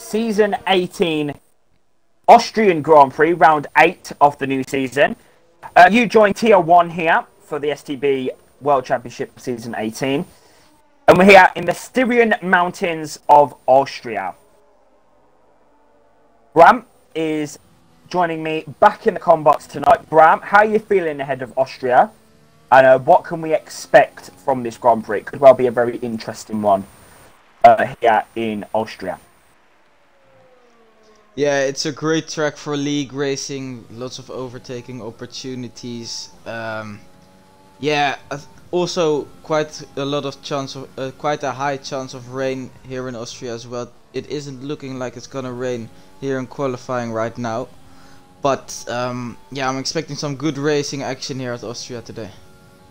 Season 18 Austrian Grand Prix, round 8 of the new season. You joined Tier 1 here for the STB World Championship Season 18. And we're here in the Styrian Mountains of Austria. Bram is joining me back in the combox tonight. Bram, how are you feeling ahead of Austria? And what can we expect from this Grand Prix? It could well be a very interesting one here in Austria. Yeah, it's a great track for league racing. Lots of overtaking opportunities. Yeah, also quite a high chance of rain here in Austria as well. It isn't looking like it's gonna rain here in qualifying right now, but yeah, I'm expecting some good racing action here at Austria today.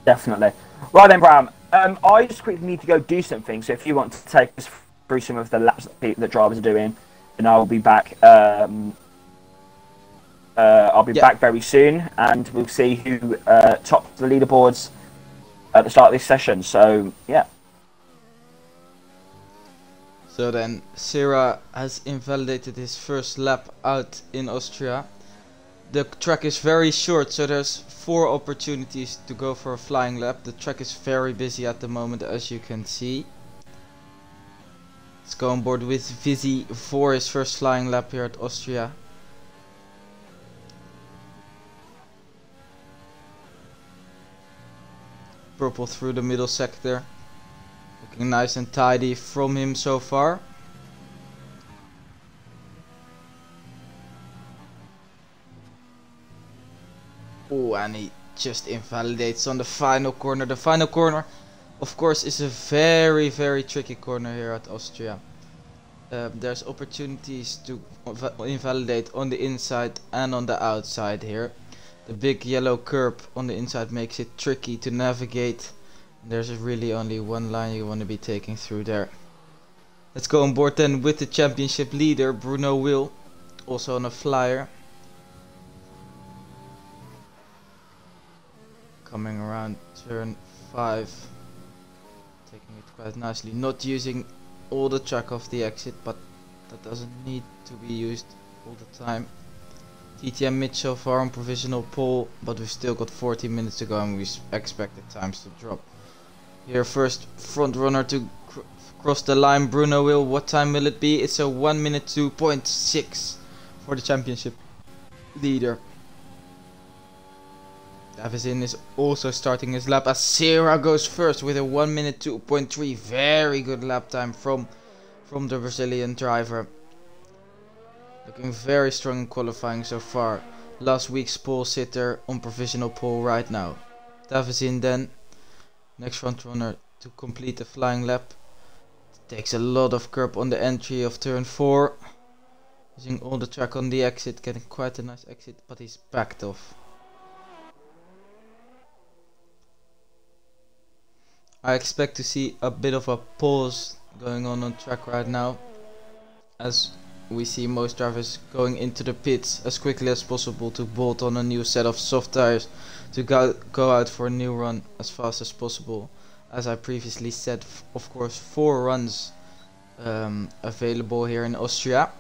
Definitely. Right then, Bram. I just quickly need to go do something. So if you want to take us through some of the laps that drivers are doing, and I'll be back. I'll be back very soon, and we'll see who tops the leaderboards at the start of this session. So yeah. So then, Sera has invalidated his first lap out in Austria. The track is very short, so there's 4 opportunities to go for a flying lap. The track is very busy at the moment, as you can see. Let's go on board with Vizzy for his first flying lap here at Austria. Purple through the middle sector. Looking nice and tidy from him so far. Oh, and he just invalidates on the final corner. The final corner, of course, is a very, very tricky corner here at Austria. There's opportunities to invalidate on the inside and on the outside here. The big yellow curb on the inside makes it tricky to navigate. There's really only one line you want to be taking through there. Let's go on board then with the championship leader, Bruno Will, also on a flyer. Coming around turn 5, taking it quite nicely, not using all the track of the exit, but that doesn't need to be used all the time. TTM mid so far on provisional pole, but we've still got 40 minutes to go and we expect the times to drop. Here first front runner to cross the line, Bruno Will. What time will it be? It's a 1 minute 2.6 for the championship leader. Davizin is also starting his lap as Sera goes first with a 1 minute 2.3. Very good lap time from the Brazilian driver. Looking very strong in qualifying so far. Last week's pole sitter on provisional pole right now. Davizin then, next front runner to complete the flying lap. Takes a lot of curb on the entry of turn 4. Using all the track on the exit, getting quite a nice exit, but he's backed off. I expect to see a bit of a pause going on track right now, as we see most drivers going into the pits as quickly as possible to bolt on a new set of soft tires to go out for a new run as fast as possible. As I previously said, of course, 4 runs available here in Austria.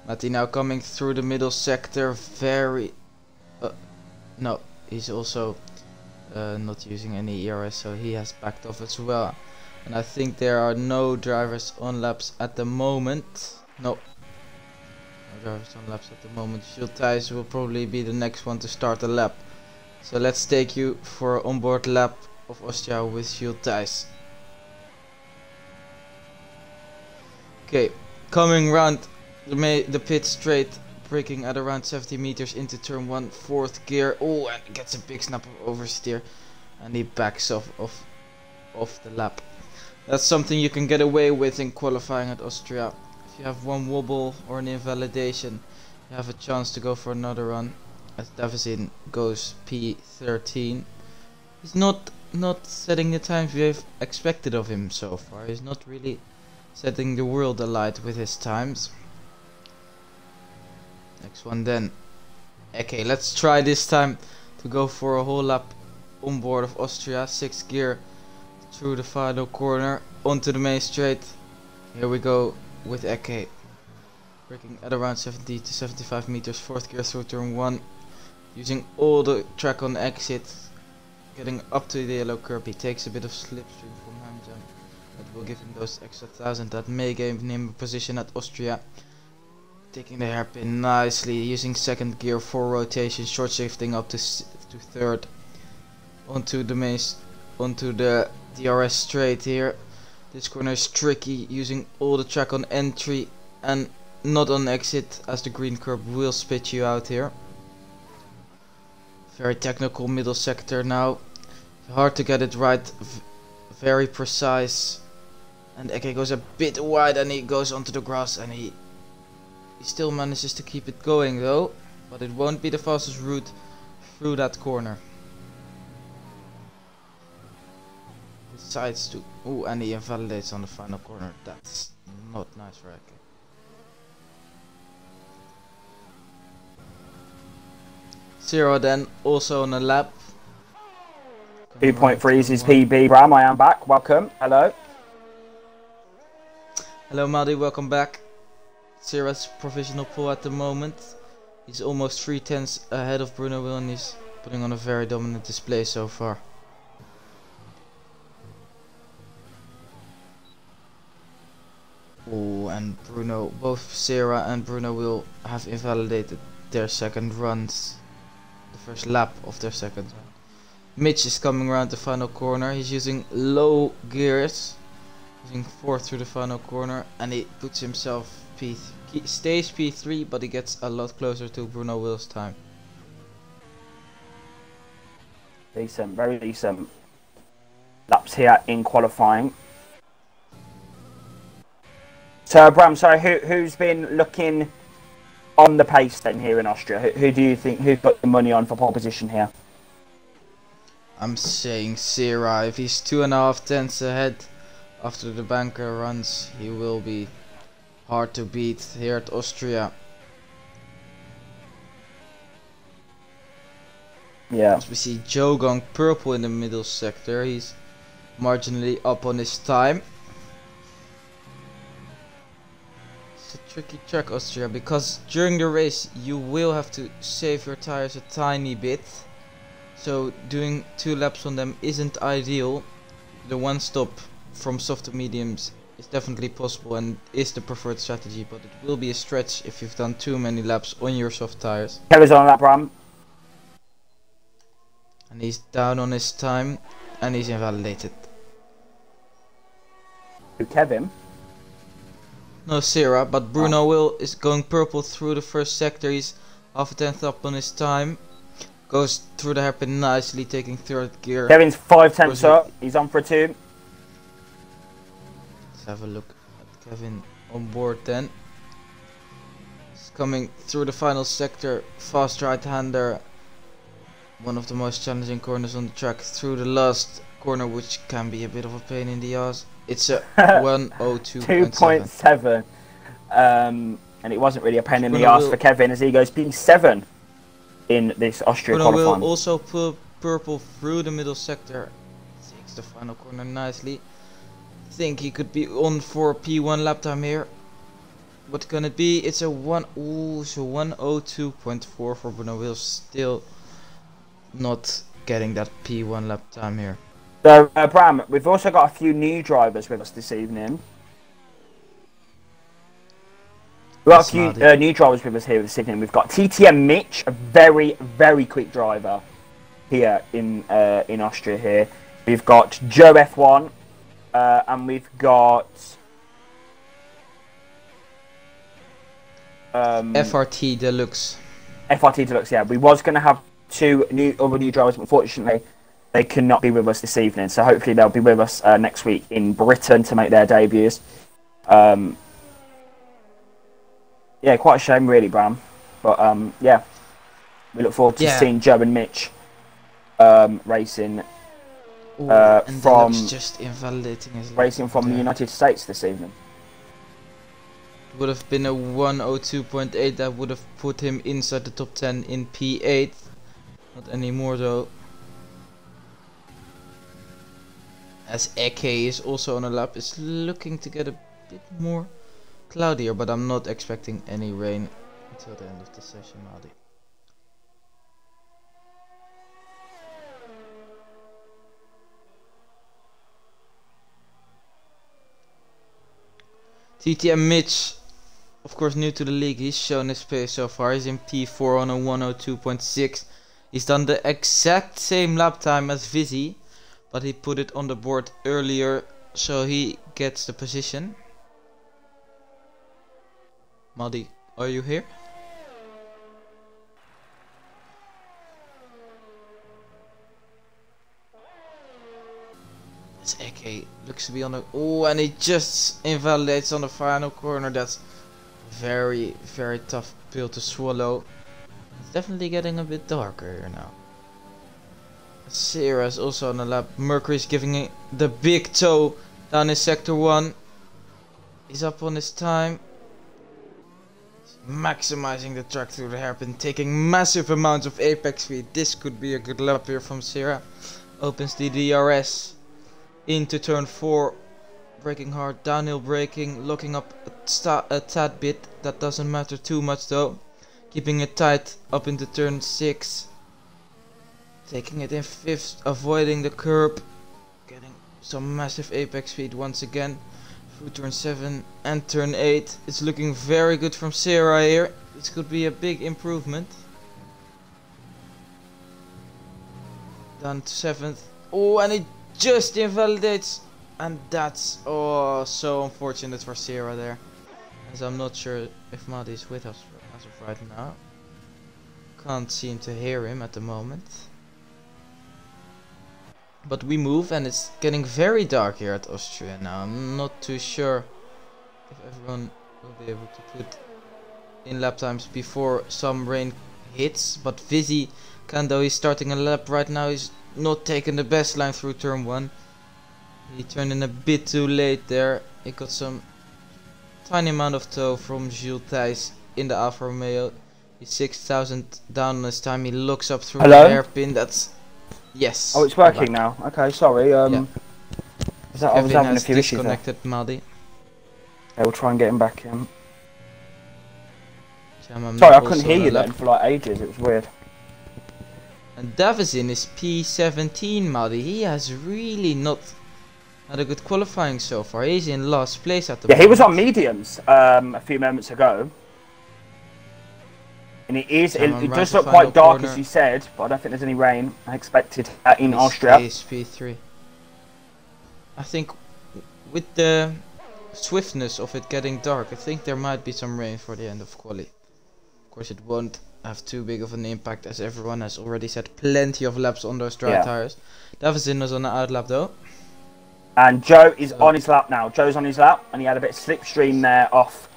Matti now coming through the middle sector, very... no, he's also not using any ERS, so he has backed off as well. And I think there are no drivers on laps at the moment. No drivers on laps at the moment. Jules Thijs will probably be the next one to start a lap. So let's take you for an onboard lap of Austria with Jules Thijs. Okay, coming round the pit straight, braking at around 70 meters into turn 1, 4th gear. Oh, and gets a big snap of oversteer, and he backs off the lap. That's something you can get away with in qualifying at Austria. If you have one wobble or an invalidation, you have a chance to go for another run. As Davizin goes P13. He's not setting the times we have expected of him so far. He's not really setting the world alight with his times. Next one then. Okay, let's try this time to go for a whole lap on board of Austria. 6th gear through the final corner onto the main straight. Here we go with Eke. Braking at around 70 to 75 meters. 4th gear through turn 1. Using all the track on exit. Getting up to the yellow curb. He takes a bit of slipstream from Hamza. That will give him those extra 1,000 that may give him a position at Austria. Taking the hairpin nicely, using 2nd gear for rotation, short shifting up to 3rd. Onto the DRS straight here. This corner is tricky, using all the track on entry and not on exit, as the green curb will spit you out here. Very technical middle sector now. Hard to get it right, very precise. And Eke goes a bit wide and he goes onto the grass, and he still manages to keep it going though. But it won't be the fastest route through that corner. Decides to... Ooh, and he invalidates on the final corner. That's not nice for Eke. Zero then, also on a lap. 2.3 is his PB. Bram, I am back. Welcome. Hello. Hello Madi, welcome back. Zero's provisional pole at the moment. He's almost 3/10 ahead of Bruno Will, and he's putting on a very dominant display so far. Oh, and both Sarah and Bruno Will have invalidated their second runs. The first lap of their second run. Mitch is coming around the final corner. He's using low gears. Using 4th through the final corner. And he puts himself P3. He stays P3, but he gets a lot closer to Bruno Will's time. Decent, very decent laps here in qualifying. So, Bram, who's been looking on the pace then here in Austria? Who do you think, who's got the money on for pole position here? I'm saying Sarah. If he's 2.5 tenths ahead after the banker runs, he will be hard to beat here at Austria. Yeah. As we see Joe going purple in the middle sector, he's marginally up on his time. It's a tricky track, Austria, because during the race you will have to save your tires a tiny bit. So doing 2 laps on them isn't ideal. The one stop from soft to mediums is definitely possible and is the preferred strategy, but it will be a stretch if you've done too many laps on your soft tires. Kevin's on that, Bram. And he's down on his time and he's invalidated. Kevin? No, Sarah, but Bruno Will is going purple through the first sector. He's 0.5 tenth up on his time. Goes through the hairpin nicely, taking 3rd gear. Kevin's 5 tenths up. He's on for a 2. Let's have a look at Kevin on board then. He's coming through the final sector. Fast right-hander. One of the most challenging corners on the track. Through the last corner, which can be a bit of a pain in the ass. It's a 1:02.7. And it wasn't really a pain in the ass for Kevin as he goes P7 in this Austria qualifying. Will also pull purple through the middle sector. Takes the final corner nicely. Think he could be on for P1 lap time here. What can it be? It's a 1:02.4 for Bruno Will. Still not getting that P1 lap time here. So, Bram, we've also got a few new drivers with us this evening. We've got a few new drivers with us here this evening. We've got TTM Mitch, a very, very quick driver here in Austria here. We've got Joe F1, and we've got FRT Deluxe. FRT Deluxe, yeah. We was going to have 2 other new drivers, but unfortunately they cannot be with us this evening. So hopefully they'll be with us next week in Britain to make their debuts. Yeah, quite a shame really, Bram. But yeah, we look forward to seeing Joe and Mitch racing and from just invalidating his the United States this evening. It would have been a 102.8 that would have put him inside the top 10 in P8. Not anymore though. As Eke is also on a lap, it's looking to get a bit more cloudier, but I'm not expecting any rain until the end of the session, Adi. TTM Mitch, of course new to the league, he's shown his pace so far. He's in P4 on a 102.6. He's done the exact same lap time as Vizzy, but he put it on the board earlier, so he gets the position. Maddy, are you here? It's AK, looks to be on the... Oh, and he just invalidates on the final corner. That's very, very tough pill to swallow. It's definitely getting a bit darker here now. Sarah's also on the lap. Mercury's giving it the big toe down in sector 1. He's up on his time. He's maximizing the track through the hairpin, taking massive amounts of apex speed. This could be a good lap here from Sarah. Opens the DRS into turn 4. Braking hard, downhill braking, locking up a tad bit. That doesn't matter too much though. Keeping it tight up into turn 6. Taking it in 5th, avoiding the curb. Getting some massive apex speed once again. Through turn 7 and turn 8. It's looking very good from Sarah here. This could be a big improvement. Down to 7th. Oh, and it just invalidates. And that's so unfortunate for Sarah there. As I'm not sure if Maddy is with us as of right now. Can't seem to hear him at the moment. But we move and it's getting very dark here at Austria now. I'm not too sure if everyone will be able to put in lap times before some rain hits. But Vizzy can, though he's starting a lap right now. He's not taking the best line through turn 1. He turned in a bit too late there. He got some tiny amount of toe from Jules Thijs in the Alfa Romeo. He's 6,000 down on his time. He looks up through the hairpin. That's... Yes. Oh, it's working now. Okay, sorry. Yeah. I was having a few issues there. Disconnected Maddy. Yeah, we'll try and get him back in. Sorry, I couldn't hear you then for like ages. It was weird. And Davison is P17, Maddy. He has really not had a good qualifying so far. He's in last place at the moment. Yeah, he was on mediums a few moments ago. And it does look quite dark, as you said, but I don't think there's any rain. I expected in Austria. P3. I think with the swiftness of it getting dark, I think there might be some rain for the end of quali. Of course, it won't have too big of an impact, as everyone has already said plenty of laps on those dry tires. Davison was on the outlap though. And Joe is on his lap now. Joe's on his lap, and he had a bit of slipstream there off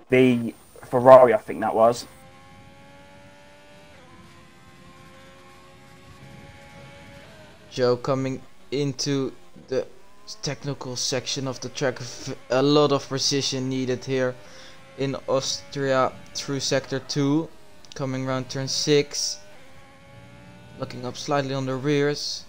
the Ferrari, I think that was. Joe coming into the technical section of the track. A lot of precision needed here in Austria through sector 2. Coming around turn 6. Looking up slightly on the rears.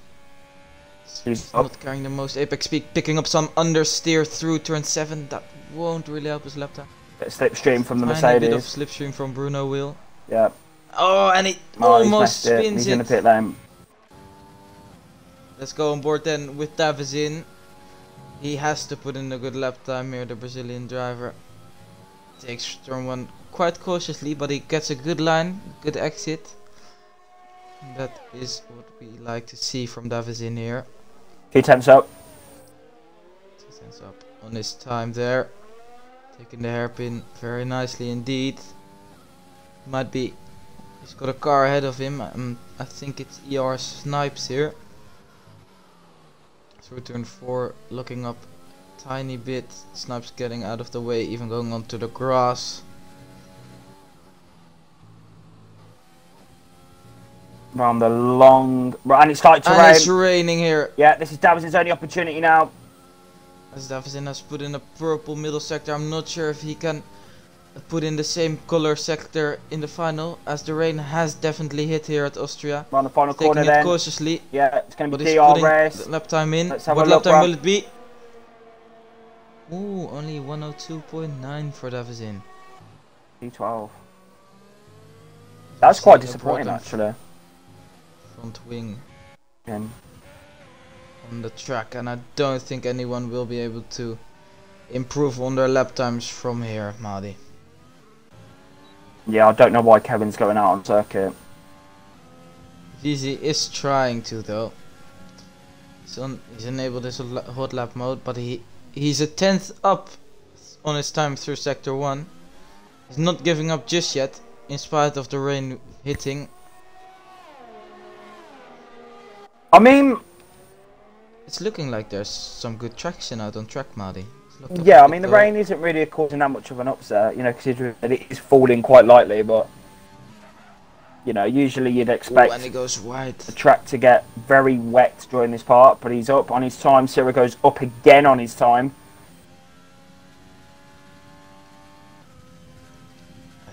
He's not carrying the most apex speed. Picking up some understeer through turn 7. That won't really help his lap time. Bit of slipstream from the Mercedes. A bit of slipstream from Bruno Wheel. Yeah. Oh, and it almost spins He's in a pit lane. Let's go on board then with Davison. He has to put in a good lap time here, the Brazilian driver. Takes turn 1 quite cautiously, but he gets a good line, good exit. That is what we like to see from Davison here. 2 tenths up. 2 tenths up on his time there. Taking the hairpin very nicely indeed. Might be... He's got a car ahead of him. I think it's ER Snipes here. Through turn 4, looking up tiny bit. Snipes getting out of the way, even going onto the grass. Around the long... And it's starting to rain. And it's raining here. Yeah, this is Davison's only opportunity now. as Davison has put in a purple middle sector. I'm not sure if he can put in the same color sector in the final, as the rain has definitely hit here at Austria. We're on the final Taking corner it then. cautiously. Yeah, it's going to But be he's putting DRS. the lap time in. Let's have What a lap look, time Bram. will it be? Ooh, only 102.9 for Davison. P12. That's quite disappointing, actually. Front wing And on the track, and I don't think anyone will be able to improve on their lap times from here, Madi. yeah, I don't know why Kevin's going out on circuit. Vizi is trying to though. He's enabled his hot lap mode, but he's a 10th up on his time through sector 1. He's not giving up just yet, in spite of the rain hitting. I mean, it's looking like there's some good traction out on track, Madi. Yeah, I mean, the rain isn't really causing that much of an upset, you know, considering that it is falling quite lightly, but, you know, usually you'd expect and it goes wide. The track to get very wet during this part, but he's up on his time. Cyril goes up again on his time.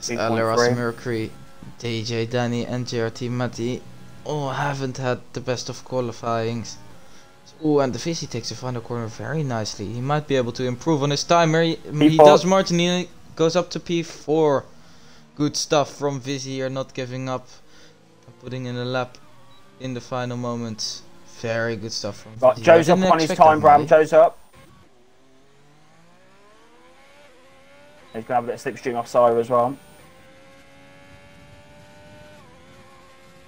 Aleros Mercury, DJ Danny and JRT Matti all haven't had the best of qualifyings. Oh, and the Visi takes the final corner very nicely. He might be able to improve on his timer. He does, Martin. He goes up to P4. Good stuff from Visi here, not giving up. Putting in a lap in the final moments. Very good stuff from Visi. Joe's up on his time, Bram. Joe's up. He's going to have a bit of slipstream off Sire as well.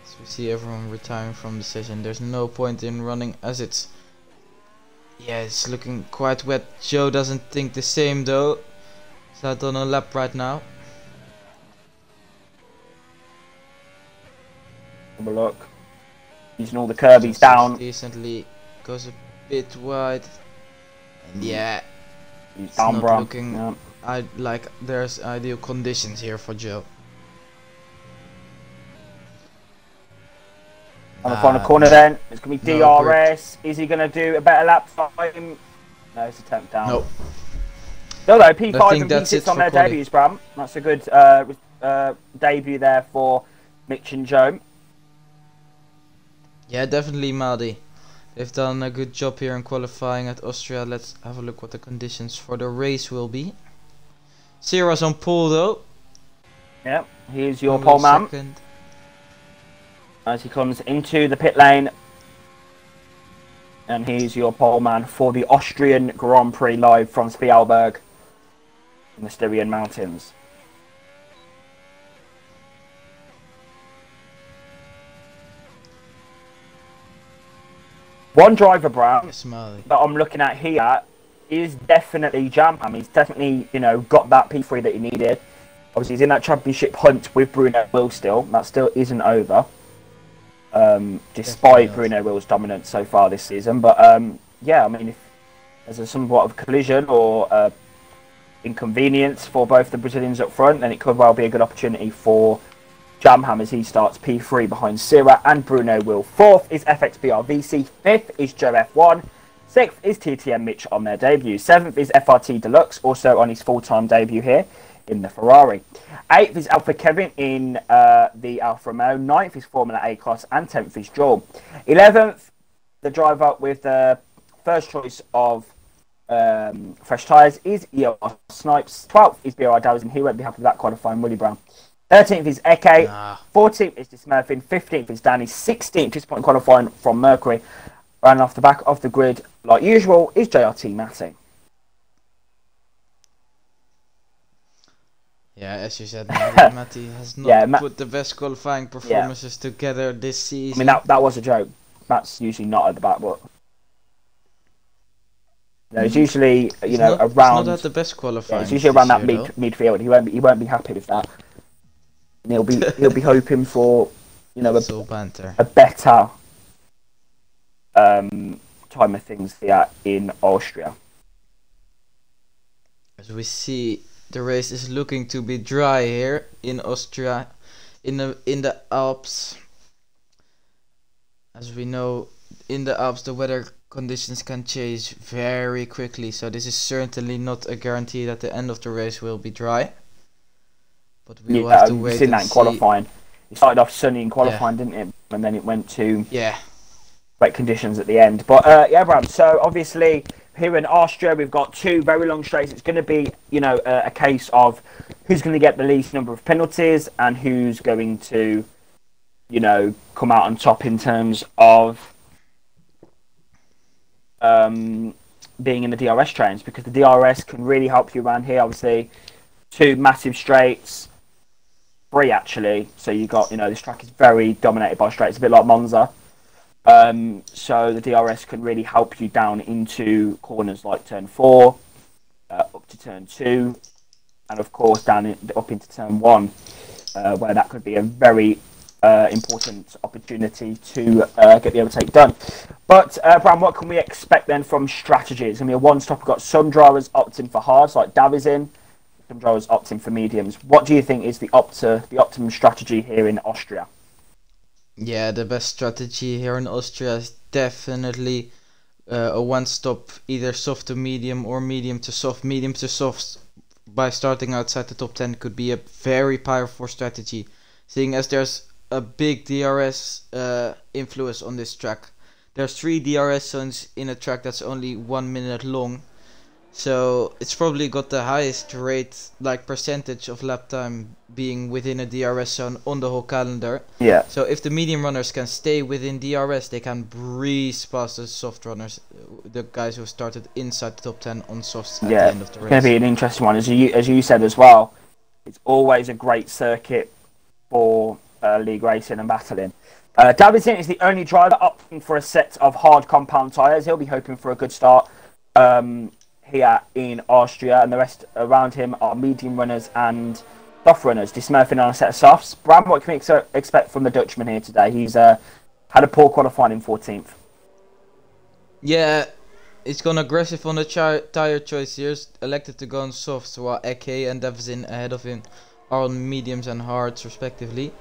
So we see everyone retiring from the session. There's no point in running as it's... yeah, it's looking quite wet. Joe doesn't think the same though. He's out on a lap right now. Have a look. Using all the curvies down. Decently goes a bit wide. And yeah, he's down, Bram. Looking, there's ideal conditions here for Joe. On the final corner then, it's going to be DRS. Is he going to do a better lap time? No, it's a 10th down. Nope. No, P5 and P6 on their debuts, Bram. That's a good debut there for Mitch and Joe. Yeah, definitely, Madi. They've done a good job here in qualifying at Austria. Let's have a look what the conditions for the race will be. Sierra's on pole though. Yeah, here's your pole man. Second. As he comes into the pit lane. And he's your pole man for the Austrian Grand Prix live from Spielberg in the Styrian Mountains. One driver, Brown, that I'm looking at here is definitely Jamham. He's definitely, you know, got that P3 that he needed. Obviously, he's in that championship hunt with Bruno Will still. That still isn't over. Despite Bruno Will's dominance so far this season. But, yeah, I mean, if there's a somewhat of collision or inconvenience for both the Brazilians up front, then it could well be a good opportunity for Jamham as he starts P3 behind Sierra and Bruno Will. 4th is FXBR VC. 5th is Joe F1. 6th is TTM Mitch on their debut. 7th is FRT Deluxe, also on his full-time debut here in the Ferrari. 8th is Alpha Kevin in the Alfa Romeo. 9th is Formula A class, and 10th is Joel. 11th, the driver with the first choice of fresh tyres is EOS Snipes. 12th is BRI Dowers, and he won't be happy with that qualifying, Willie Brown. 13th is Eke. 14th is Dismurfin. 15th is Danny. 16th, disappointing qualifying from Mercury. And off the back of the grid, like usual, is JRT Matty. Yeah, as you said, Matty has not put the best qualifying performances together this season. I mean, that was a joke. Matt's usually not at the back, but it's usually around. He's not at the best qualifying. It's usually around that midfield. He won't be happy with that. And he'll be hoping for a better time of things here in Austria. As we see, the race is looking to be dry here in Austria, in the Alps. As we know, in the Alps the weather conditions can change very quickly, so this is certainly not a guarantee that the end of the race will be dry. But we will have to wait seen and that in see. qualifying. It started off sunny in qualifying, didn't it? And then it went to wet conditions at the end. But yeah, Bram. So obviously here in Austria, we've got 2 very long straights. It's going to be, you know, a case of who's going to get the least number of penalties and who's going to, you know, come out on top in terms of being in the DRS trains, because the DRS can really help you around here. Obviously, 2 massive straights, 3 actually. So you got, you know, this track is very dominated by straights, a bit like Monza. So the DRS can really help you down into corners like turn 4, up to turn 2, and of course down up into turn 1, where that could be a very important opportunity to get the overtake done. But Bram, what can we expect then from strategy? It's going to be a one-stop. We've got some drivers opting for hards, like Dav in. Some drivers opting for mediums. What do you think is the optimum strategy here in Austria? Yeah, the best strategy here in Austria is definitely a one-stop, either soft to medium or medium to soft. Medium to soft by starting outside the top 10 could be a very powerful strategy, seeing as there's a big DRS influence on this track. There's 3 DRS zones in a track that's only 1 minute long, so it's probably got the highest rate, like percentage of lap time being within a DRS zone on the whole calendar. Yeah. So if the medium runners can stay within DRS, they can breeze past the soft runners, the guys who started inside the top 10 on softs at the end of the race. It's going to be an interesting one, as you said as well. It's always a great circuit for league racing and battling. Davidson is the only driver opting for a set of hard compound tyres. He'll be hoping for a good start here in Austria, and the rest around him are medium runners and soft runners, dismurfing on a set of softs. Bram, what can we expect from the Dutchman here today? He's had a poor qualifying in 14th. Yeah, he's gone aggressive on the tyre choice here. He's elected to go on softs, while Eke and Davizin ahead of him are on mediums and hards respectively.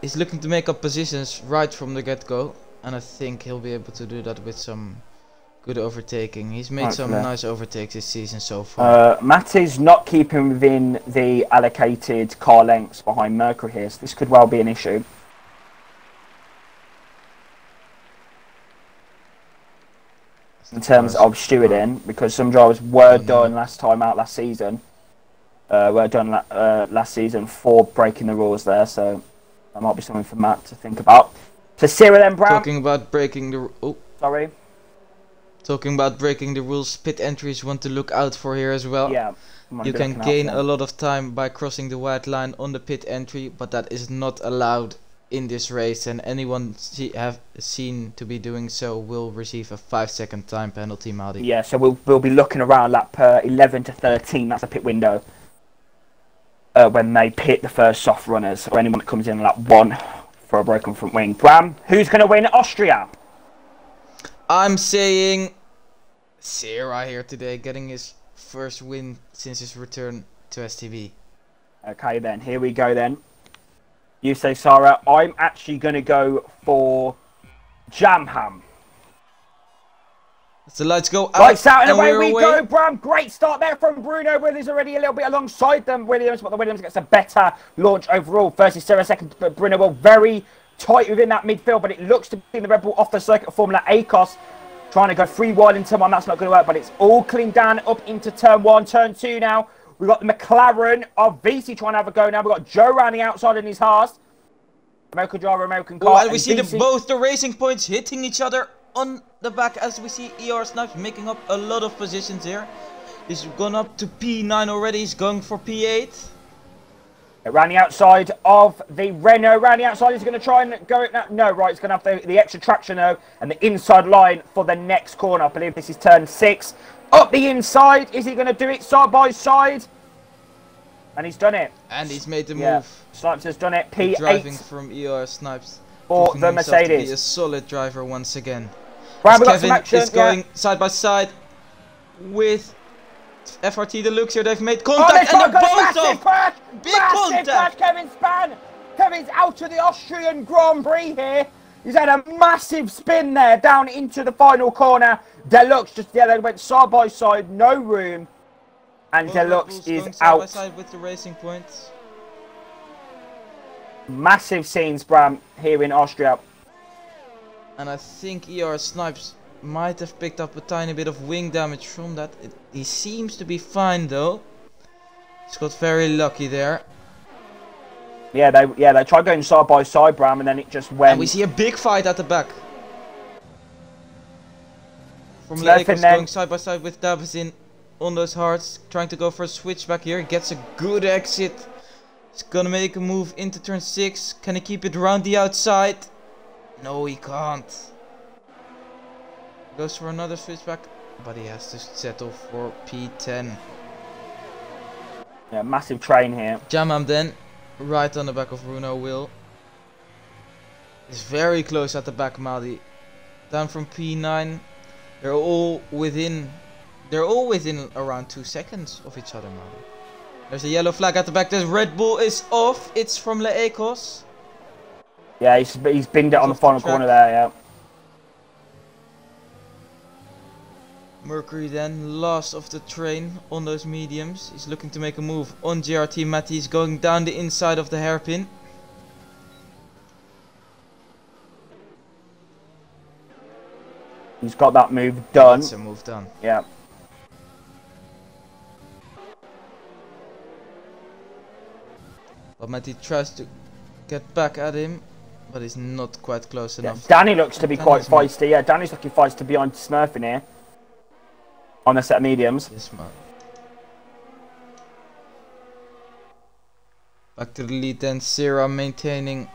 He's looking to make up positions right from the get-go, and I think he'll be able to do that with some good overtaking. He's made some nice overtakes this season so far. Matt is not keeping within the allocated car lengths behind Mercury here, so this could well be an issue. In terms of stewarding, because some drivers were done last season for breaking the rules there, so that might be something for Matt to think about. So Sarah then, Brown. Talking about breaking the Talking about breaking the rules, pit entries want to look out for here as well. Yeah, you can gain a lot of time by crossing the white line on the pit entry, but that is not allowed in this race, and anyone have seen to be doing so will receive a 5-second time penalty, Madi. Yeah, so we'll be looking around lap 11 to 13. That's a pit window when they pit the first soft runners, or anyone that comes in lap 1 for a broken front wing. Bram, who's going to win Austria? I'm saying Sarah here today, getting his first win since his return to STB. Okay then, here we go then. You say Sarah. I'm actually going to go for Jamham. So let's go out. Lights out and away we go, Bram. Great start there from Bruno. Williams already a little bit alongside them, Williams, but the Williams gets a better launch overall. First is Sarah, second Bruno. Well, very tight within that midfield, but it looks to be the Red Bull off the circuit of Formula Acos. Trying to go free wide in turn 1. That's not going to work, but it's all clean down up into turn 1. Turn 2 now. We've got the McLaren of VC trying to have a go now. We've got Joe around the outside in his Haas. American driver, American car. And we see both the racing points hitting each other on the back, as we see ER Snipes making up a lot of positions here. He's gone up to P9 already. He's going for P8. Around the outside of the Renault. Around the outside, he's going to try and go. No, right. He's going to have the extra traction though, and the inside line for the next corner. I believe this is turn 6. Up the inside. Is he going to do it side by side? And he's done it. And he's made the move. Snipes has done it. P8. Driving from ER Snipes. For the Mercedes. To be a solid driver once again. Kevin is going side by side with FRT Deluxe here. They've made contact and they're both off. Big contact. Crash. Kevin Span. Kevin's out of the Austrian Grand Prix here. He's had a massive spin there down into the final corner. Deluxe just, yeah, they went side by side, no room. And Both Red Deluxe Bulls is going side out. by side with the racing points. Massive scenes, Bram, here in Austria. And I think ER Snipes might have picked up a tiny bit of wing damage from that. He seems to be fine though. He's got very lucky there. Yeah, they tried going side by side, Bram, and then it just went. And we see a big fight at the back. From Smurfing Leikos then. going side by side with Davizin on those hearts. Trying to go for a switch back here. Gets a good exit. He's gonna make a move into turn 6. Can he keep it around the outside? No, he can't. Goes for another switchback, but he has to settle for P10. Yeah, massive train here. Jamam then, right on the back of Bruno Will. He's very close at the back, Madi. Down from P9. They're all within around 2 seconds of each other, Madi. There's a yellow flag at the back. There's Red Bull is off. It's from Leikos. Yeah, he's binned it on the final corner there, yeah. Mercury then, last of the train on those mediums. He's looking to make a move on GRT. Matty's going down the inside of the hairpin. He's got that move done. That's a move done. Yeah. But Matty tries to get back at him, but he's not quite close enough. Danny looks to be quite feisty. Yeah, Danny's looking feisty behind Smurf in here. On the set of mediums. Yes, man. Back to the lead then. Sierra maintaining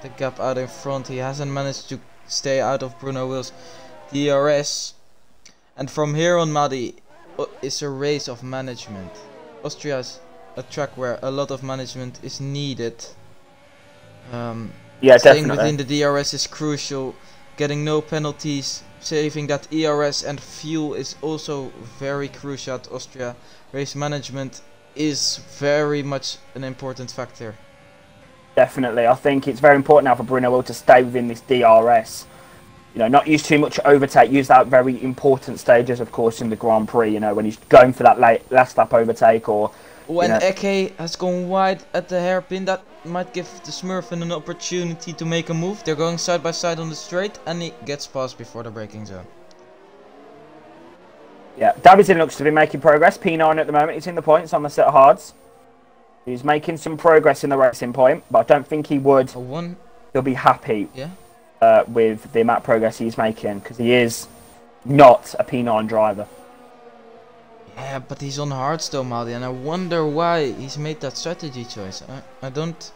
the gap out in front. He hasn't managed to stay out of Bruno Will's DRS. And from here on, Madi, it's a race of management. Austria's a track where a lot of management is needed. Yeah, staying definitely. within the DRS is crucial. Getting no penalties, saving that ERS and fuel is also very crucial at Austria. Race management is very much an important factor. Definitely. I think it's very important now for Bruno Will to stay within this DRS. You know, not use too much overtake. Use that very important stages, of course, in the Grand Prix. You know, when he's going for that last lap overtake or... When Eke has gone wide at the hairpin, that might give the Smurfen an opportunity to make a move. They're going side by side on the straight and he gets past before the braking zone. Yeah, Davison looks to be making progress. P9 at the moment. He's in the points on the set of hards. He's making some progress in the racing point, but I don't think he would. He'll be happy with the amount of progress he's making because he is not a P9 driver. Yeah, but he's on hard still, Maldi, and I wonder why he's made that strategy choice. I don't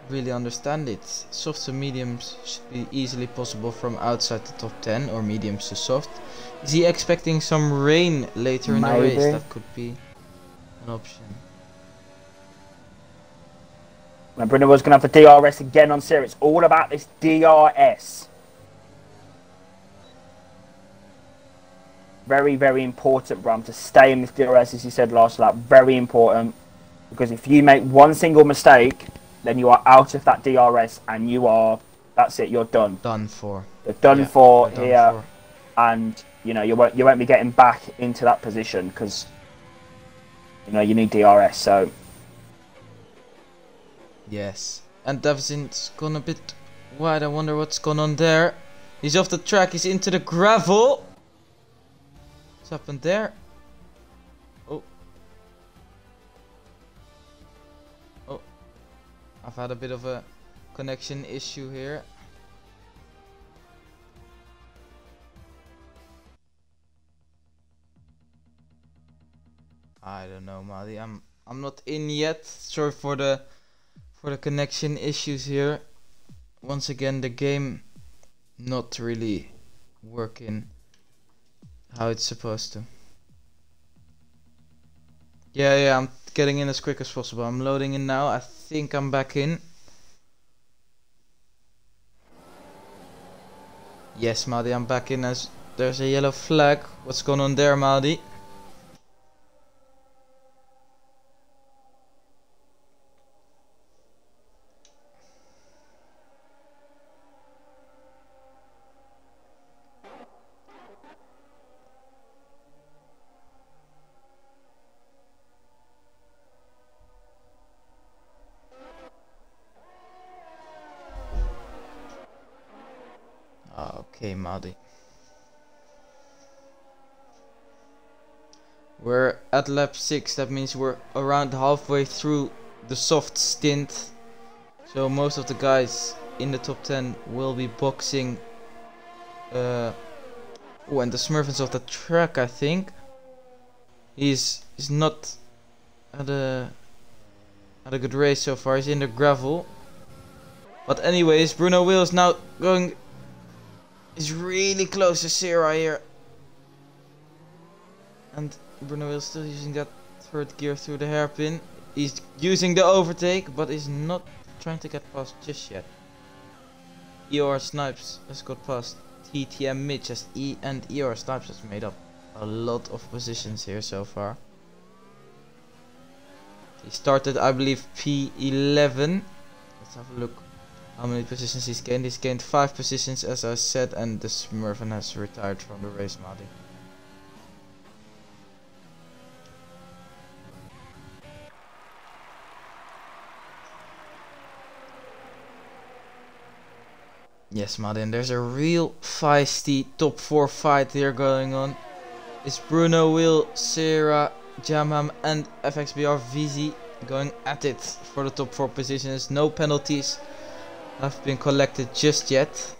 really understand it. Softs and mediums should be easily possible from outside the top 10, or mediums to soft. Is he expecting some rain later in the race? That could be an option. Now Bruno was going to have the DRS again on Sierra. It's all about this DRS. Very, very important, Bram, to stay in this DRS, as you said last lap. Very important. Because if you make one single mistake, then you are out of that DRS and you are... That's it, you're done. Done for. You're done for here. And, you know, you won't be getting back into that position because, you know, you need DRS, so... Yes. And Davidson's gone a bit wide. I wonder what's going on there. He's off the track. He's into the gravel. What's happened there? Oh. Oh. I've had a bit of a connection issue here. I don't know, Madi. I'm not in yet. Sorry for the connection issues here. Once again, the game not really working how it's supposed to. Yeah, I'm getting in as quick as possible. I'm loading in now. I think I'm back in. Yes, Madi, I'm back in as there's a yellow flag. What's going on there, Madi? Okay, Maddie. We're at lap 6, that means we're around halfway through the soft stint. So most of the guys in the top 10 will be boxing. And the Smurfs of the track, I think. He's not had a good race so far. He's in the gravel. But anyways, Bruno Wills now going. He's really close to Sarah here. And Bruno Wills still using that third gear through the hairpin. He's using the overtake, but he's not trying to get past just yet. EOR Snipes has got past TTM Mitch as EOR Snipes has made up a lot of positions here so far. He started, I believe, P11. Let's have a look how many positions he's gained. He's gained 5 positions, as I said, and the Smurfen has retired from the race, Madi. Yes, Martin, there's a real feisty top 4 fight here going on. It's Bruno, Will, Sarah, Jamam and FXBR Vizi going at it for the top 4 positions. No penalties have been collected just yet.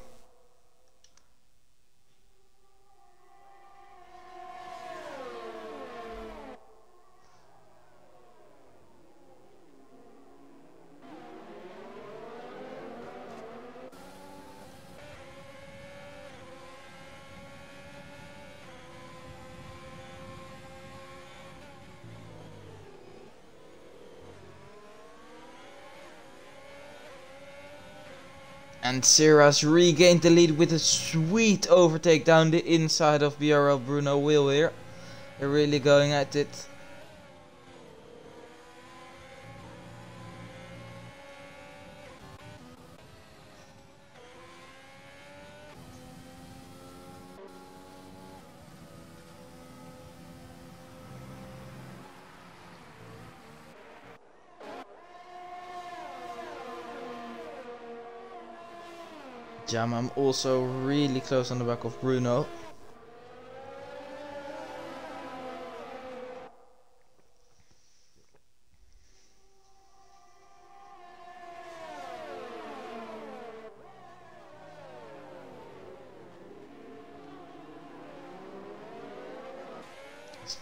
And Sarah's regained the lead with a sweet overtake down the inside of BRL Bruno Will here. They're really going at it. Jamam also really close on the back of Bruno.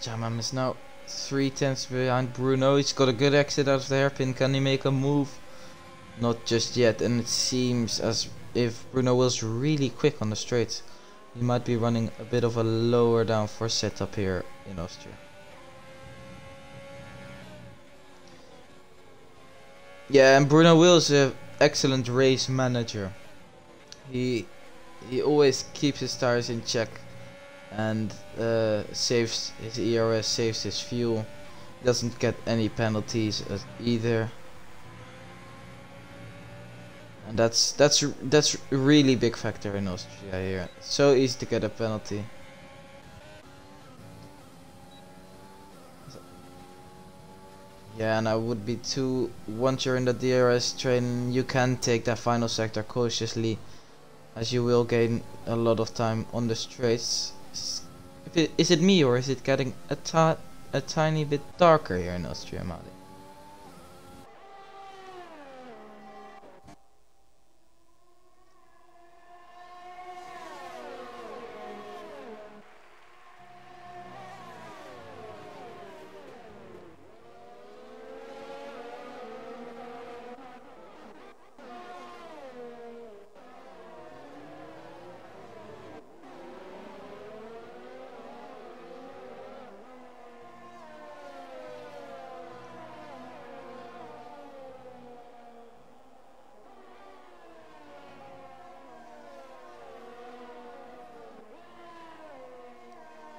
Jamam is now 3/10 behind Bruno. He's got a good exit out of the hairpin. Can he make a move? Not just yet, and it seems as if Bruno Will's really quick on the straights. He might be running a bit of a lower down for setup here in Austria. Yeah, and Bruno Will is an excellent race manager. He always keeps his tires in check and saves his ERS, saves his fuel. Doesn't get any penalties either. And that's a really big factor in Austria here. It's so easy to get a penalty. Yeah, and I would be too. Once you're in the DRS train, you can take that final sector cautiously, as you will gain a lot of time on the straights. Is it me or is it getting a tiny bit darker here in Austria, Mali?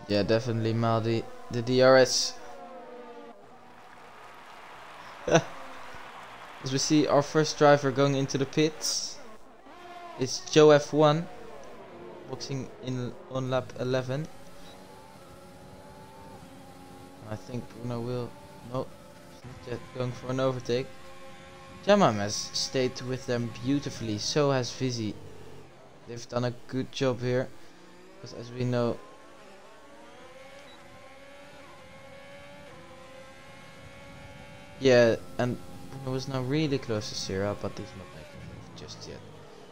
Yeah, definitely, Maldi. The DRS. As we see our first driver going into the pits. It's Joe F1. Boxing in on lap 11. I think Bruno will. No, he's not yet going for an overtake. Jamam has stayed with them beautifully, so has Vizzy. they've done a good job here. Because as we know, yeah, and Bruno was now really close to Sierra, but he's not making a move just yet.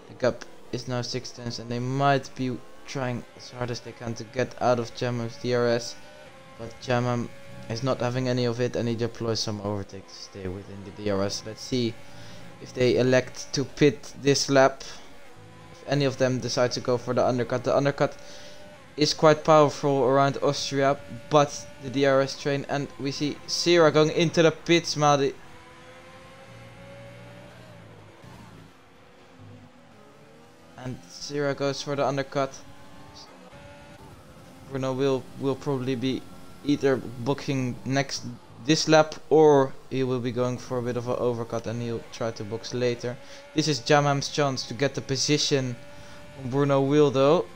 The gap is now 6 tenths, and they might be trying as hard as they can to get out of Jamam's DRS, but Jamam is not having any of it, and he deploys some overtake to stay within the DRS. Let's see if they elect to pit this lap. If any of them decide to go for the undercut is quite powerful around Austria, but the DRS train, and we see Sierra going into the pits, Madi. And Sierra goes for the undercut. Bruno will probably be either booking this lap, or he will be going for a bit of an overcut and he'll try to box later. This is Jamam's chance to get the position on Bruno Will though.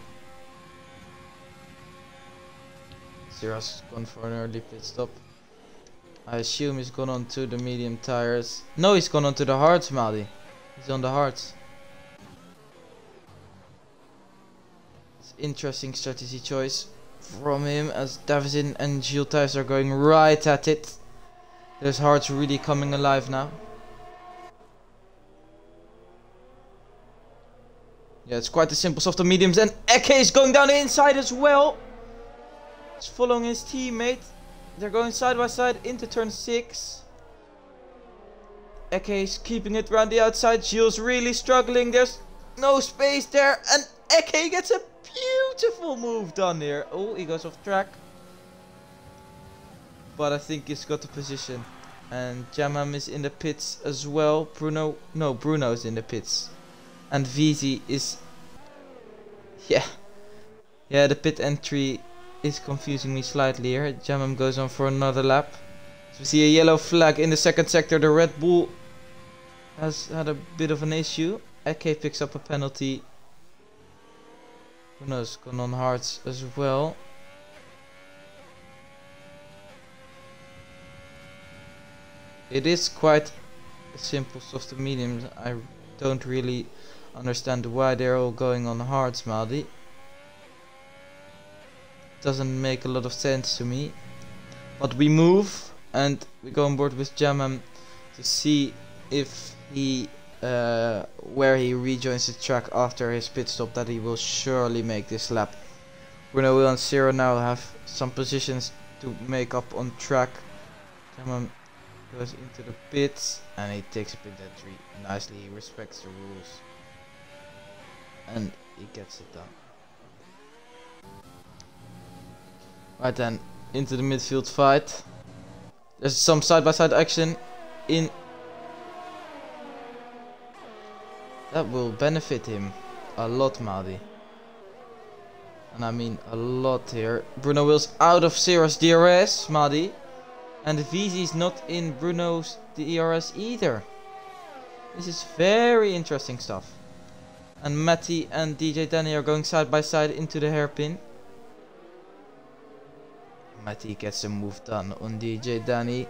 Sierra's gone for an early pit stop. I assume he's gone on to the medium tires. No, he's gone on to the hards, Madi. He's on the hards. It's interesting strategy choice from him, as Davison and Gilles Thijs are going right at it. Those hards really coming alive now. Yeah, it's quite a simple soft to mediums, and Eke is going down the inside as well. He's following his teammate. They're going side by side into turn 6. Eke is keeping it around the outside. Gilles really struggling. There's no space there, and Eke gets a beautiful move done here. Oh, he goes off track. But I think he's got the position. And Jamam is in the pits as well. Bruno's in the pits. And VZ is... Yeah, the pit entry is confusing me slightly here. Jamam goes on for another lap. So we see a yellow flag in the second sector. The Red Bull has had a bit of an issue. Eke picks up a penalty. Bruno's gone on hards as well. It is quite a simple soft to mediums. I don't really understand why they're all going on hards, Madi. Doesn't make a lot of sense to me. But we move and we go on board with Jamam to see if he where he rejoins the track after his pit stop, that he will surely make this lap. Bruno Will and Sierra now have some positions to make up on track. Jamam goes into the pits and he takes a pit entry nicely. He respects the rules and he gets it done. Right then, into the midfield fight. There's some side-by-side action in. That will benefit him a lot, Madi. And I mean a lot here. Bruno Will's out of Sierra's DRS, Madi. And VZ's not in Bruno's DRS either. This is very interesting stuff. And Matty and DJ Danny are going side by side into the hairpin. Matty gets a move done on DJ Danny.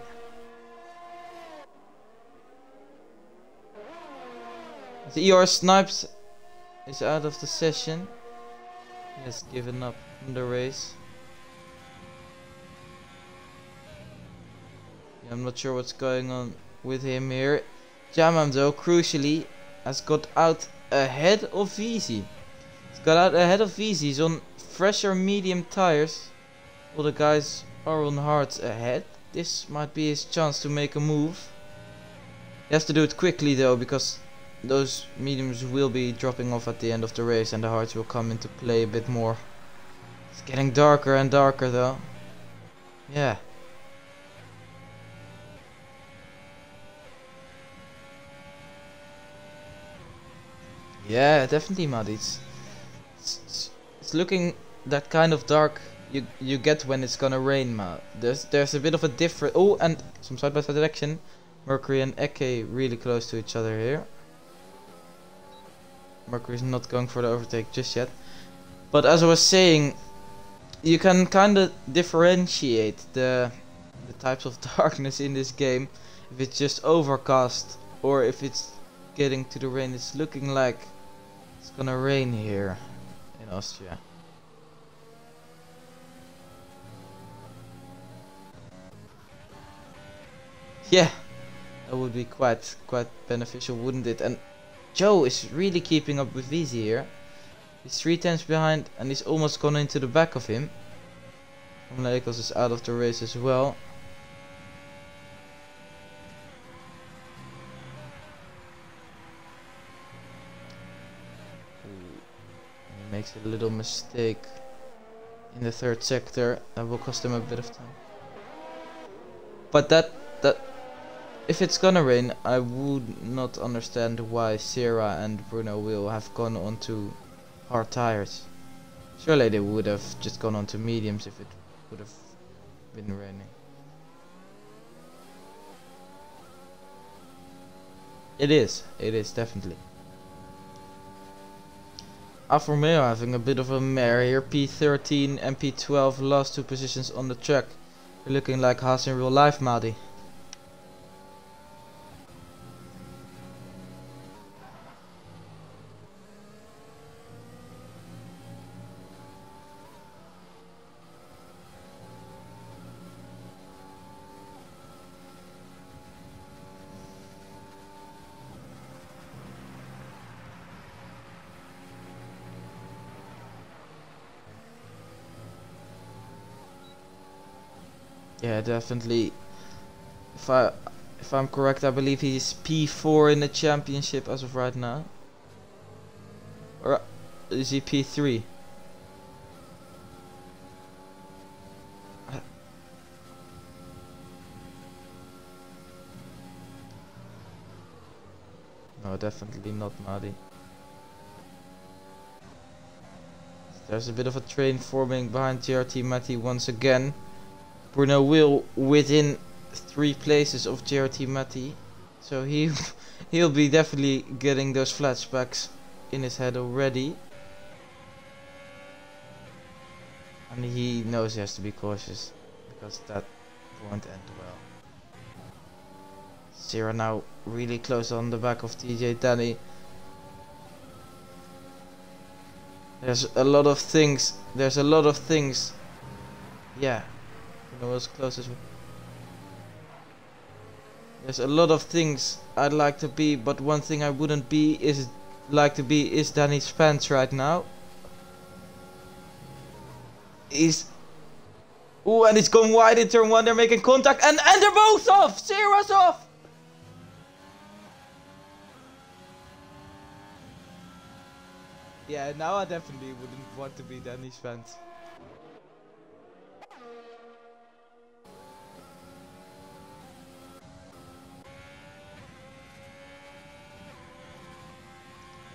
The ER Snipes is out of the session. He has given up on the race. Yeah, I'm not sure what's going on with him here. Jamam though, crucially, has got out ahead of VZ. He's got out ahead of VZ. He's on fresher medium tires. All the guys are on hards ahead. This might be his chance to make a move. He has to do it quickly though, because those mediums will be dropping off at the end of the race and the hards will come into play a bit more. It's getting darker and darker though. Yeah. Yeah, definitely, Madi. It's looking that kind of dark you get when it's gonna rain, ma. There's a bit of a different. Oh, and some side by side action. Mercury and Eke really close to each other here. Mercury's not going for the overtake just yet. But as I was saying, you can kind of differentiate the types of darkness in this game. If it's just overcast or if it's getting to the rain. It's looking like It's gonna rain here in Austria. Yeah, that would be quite beneficial, wouldn't it? And Joe is really keeping up with Vizzy here. He's 3 tenths behind and he's almost gone into the back of him. Lakos is out of the race as well. He makes a little mistake in the third sector. That will cost him a bit of time. But that if it's gonna rain, I would not understand why Sarah and Bruno will have gone onto hard tires. Surely they would have just gone onto mediums if it would have been raining. It is definitely. Alfa Romeo having a bit of a mare here. P13 and P12, last 2 positions on the track. You're looking like Haas in real life, Madi. Yeah, definitely. If I'm correct, I believe he's P4 in the championship as of right now. Or is he P3? No, definitely not Madi. There's a bit of a train forming behind JRT Matty once again. Bruno will within 3 places of JRT Matty, so he'll be definitely getting those flashbacks in his head already, and he knows he has to be cautious because that won't end well. Sarah now really close on the back of TJ Danny. There's a lot of things. Yeah. Was close as well. There's a lot of things I'd like to be, but one thing I wouldn't be is Danny Spence right now. Ooh, and it's gone wide in turn 1. They're making contact and they're both off. Sarah's off. Yeah, now I definitely wouldn't want to be Danny Spence.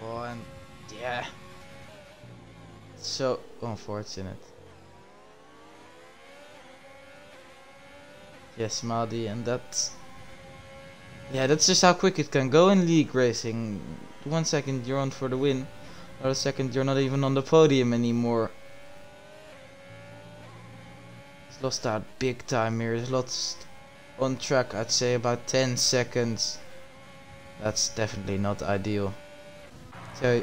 Oh, and yeah, so unfortunate. Yes, Madi, and that's just how quick it can go in league racing. 1 second you're on for the win, another second you're not even on the podium anymore. He's lost out big time here. He's lost on track, I'd say about 10 seconds. That's definitely not ideal. So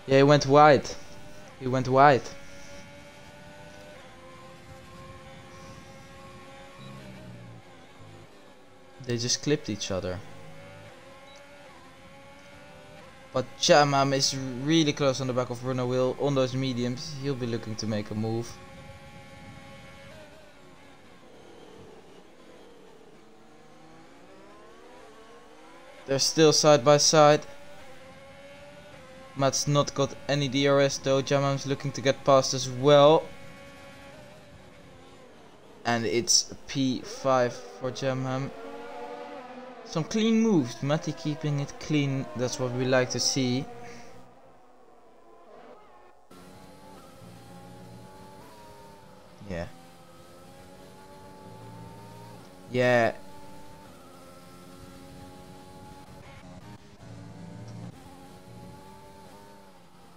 yeah, he went wide. They just clipped each other. But Chamam is really close on the back of Bruno Will on those mediums. He'll be looking to make a move. They're still side by side. Matt's not got any DRS though. Jamam's looking to get past as well. And it's P5 for Jamam. Some clean moves. Matty keeping it clean. That's what we like to see. Yeah. Yeah.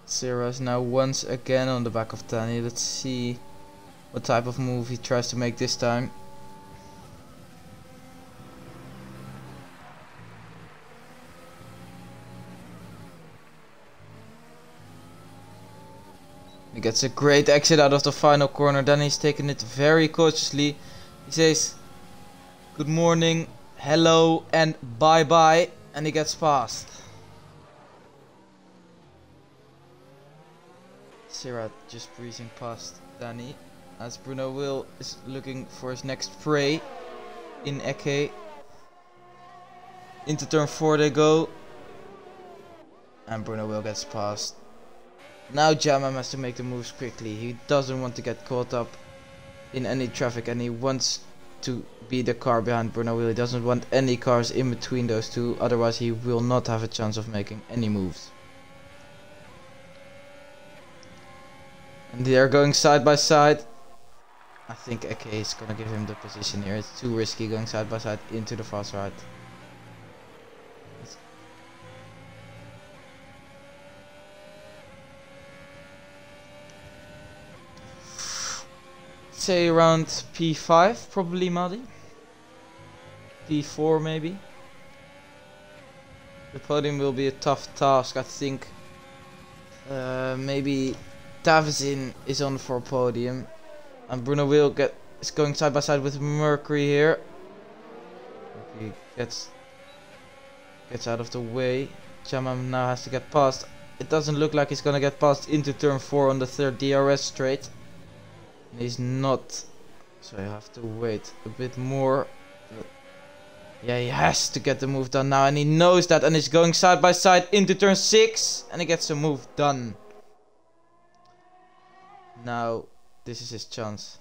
Sarah's now once again on the back of Tani. Let's see what type of move he tries to make this time. gets a great exit out of the final corner. Then he's taking it very cautiously. He says good morning, hello and bye bye, and he gets past. Sierra just breezing past Danny as Bruno Will is looking for his next prey in Eke. Into turn 4 they go. And Bruno Will gets past. Now Jamam has to make the moves quickly. He doesn't want to get caught up in any traffic and he wants to be the car behind Bruno Will. He doesn't want any cars in between those two, otherwise he will not have a chance of making any moves. And they are going side by side. I think Eke is gonna give him the position here. It's too risky going side by side into the fast right. Say around P5 probably, Madi. P4 maybe. The podium will be a tough task, I think. Maybe Davizin is on for a podium. And Bruno Will is going side by side with Mercury here. Mercury gets out of the way. Jamam now has to get past. It doesn't look like he's gonna get past into turn 4 on the third DRS straight. And he's not, so you have to wait a bit more. But yeah, he has to get the move done now, and he knows that, and he's going side by side into turn 6, and he gets the move done. Now this is his chance.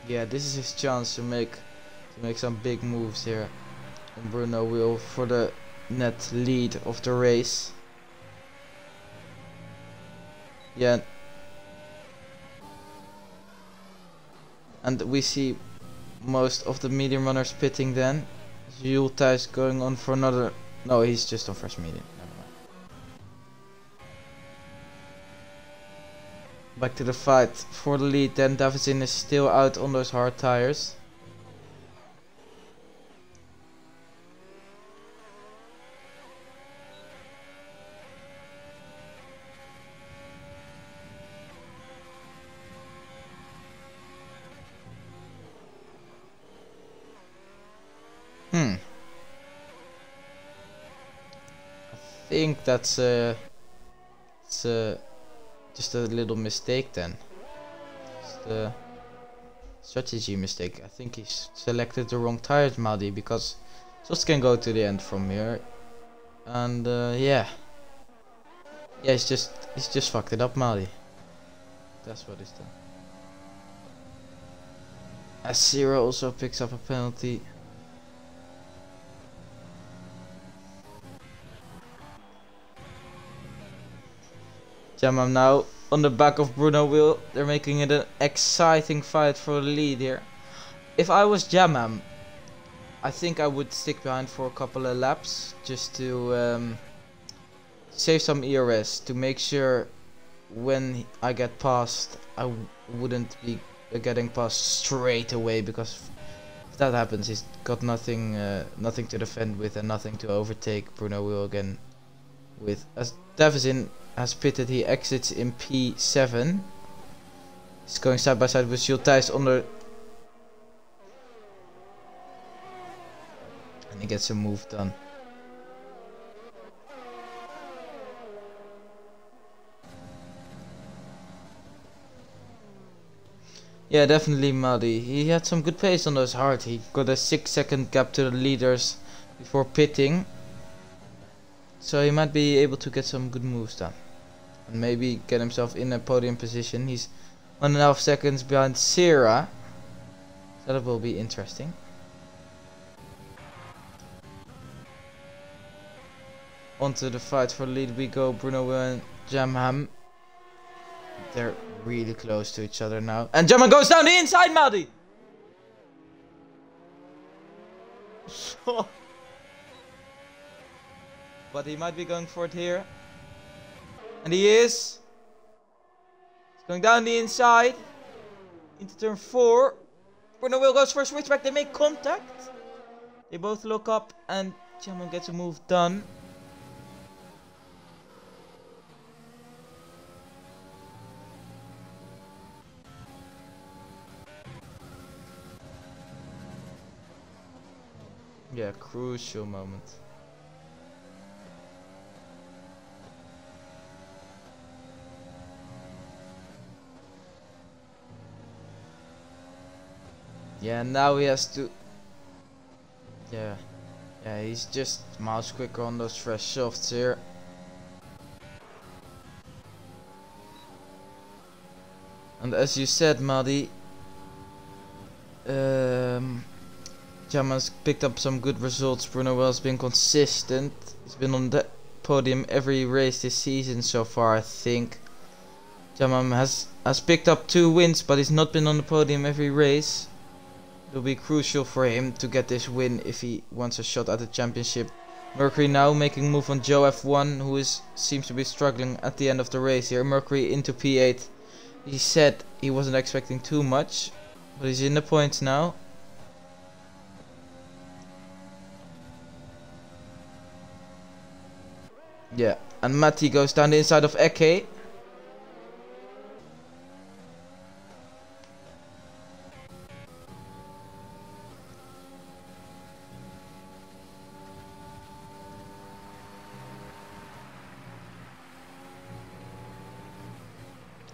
Yeah, this is his chance to make some big moves here. And Bruno will for the net lead of the race. Yeah. And we see most of the medium runners pitting then. Jules Thijs going on for another. No, he's just on fresh medium. Never mind. Back to the fight for the lead. Then Davizin is still out on those hard tires. I think that's just a little mistake then. Just a strategy mistake. I think he's selected the wrong tires, Madi, because just can go to the end from here. And yeah, he's just fucked it up, Madi. That's what he's done. Asira also picks up a penalty. Jamam now on the back of Bruno Will. They're making it an exciting fight for the lead here. If I was Jamam, I think I would stick behind for a couple of laps just to save some ERS, to make sure when I get past I wouldn't be getting past straight away, because if that happens he's got nothing to defend with and nothing to overtake Bruno Will again with. As Davizin has pitted, he exits in P7. He's going side by side with Jules Thijs on the... And he gets a move done. Yeah, definitely Muddy. He had some good pace on those hard. He got a 6-second gap to the leaders before pitting. So he might be able to get some good moves done. And maybe get himself in a podium position. He's 1.5 seconds behind Sierra. So that will be interesting. Onto the fight for the lead we go. Bruno Will and Jamam. They're really close to each other now. And Jamam goes down the inside, Madi! But he might be going for it here. And he is. He's going down the inside. Into turn 4. Bruno Will goes for a switchback. They make contact. They both look up and Jamam gets a move done. Yeah, crucial moment. Yeah, now he has to... Yeah, he's just miles quicker on those fresh softs here. And as you said, Madi, Jaman's picked up some good results. Bruno Wells been consistent. He's been on the podium every race this season so far, I think. Jaman has picked up 2 wins, but he's not been on the podium every race. It'll be crucial for him to get this win if he wants a shot at the championship. Mercury now making a move on Joe F1, who seems to be struggling at the end of the race here. Mercury into P8. He said he wasn't expecting too much, but he's in the points now. Yeah, and Matti goes down the inside of Eke.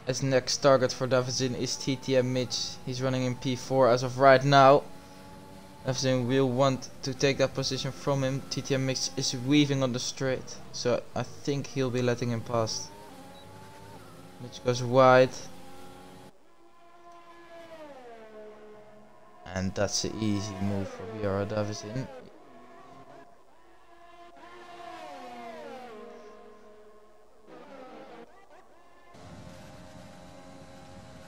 As next target for Davizin is TTM Mitch. He's running in P4 as of right now. Davizin will want to take that position from him. TTM Mitch is weaving on the straight, so I think he'll be letting him pass. Mitch goes wide. And that's an easy move for Viara Davizin.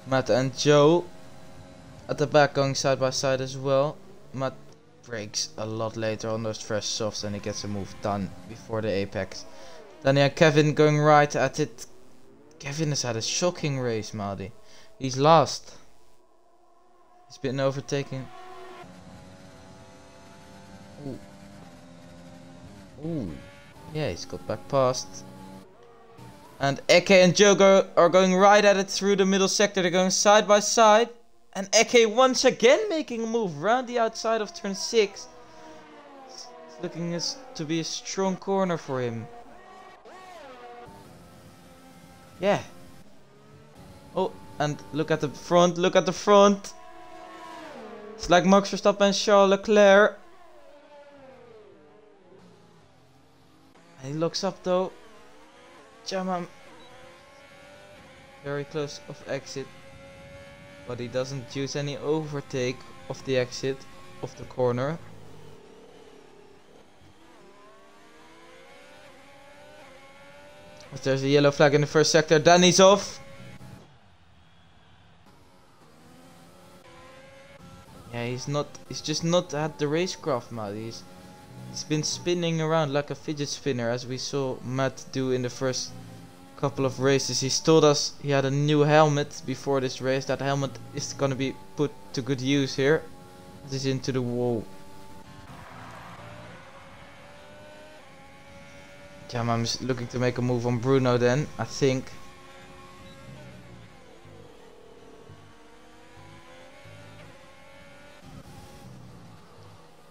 Matt and Joe at the back going side by side as well. Matt breaks a lot later on those fresh softs and he gets a move done before the apex. Then you have Kevin going right at it. Kevin has had a shocking race, Madi. He's last. He's been overtaken. Ooh. Ooh. Yeah, he's got back past. And Eke and Joe are going right at it through the middle sector. They're going side by side. And Eke once again making a move round the outside of turn 6. It's looking to be a strong corner for him. Yeah. Oh, and look at the front, look at the front. It's like Max Verstappen and Charles Leclerc. And he looks up though. Jaman very close of exit, but he doesn't use any overtake of the exit of the corner. But there's a yellow flag in the first sector, then he's off. Yeah, he's just not had the racecraft, Matt. He's been spinning around like a fidget spinner, as we saw Matt do in the first couple of races. He's told us he had a new helmet before this race. That helmet is gonna be put to good use here. This is into the wall. Jaman's looking to make a move on Bruno then, I think.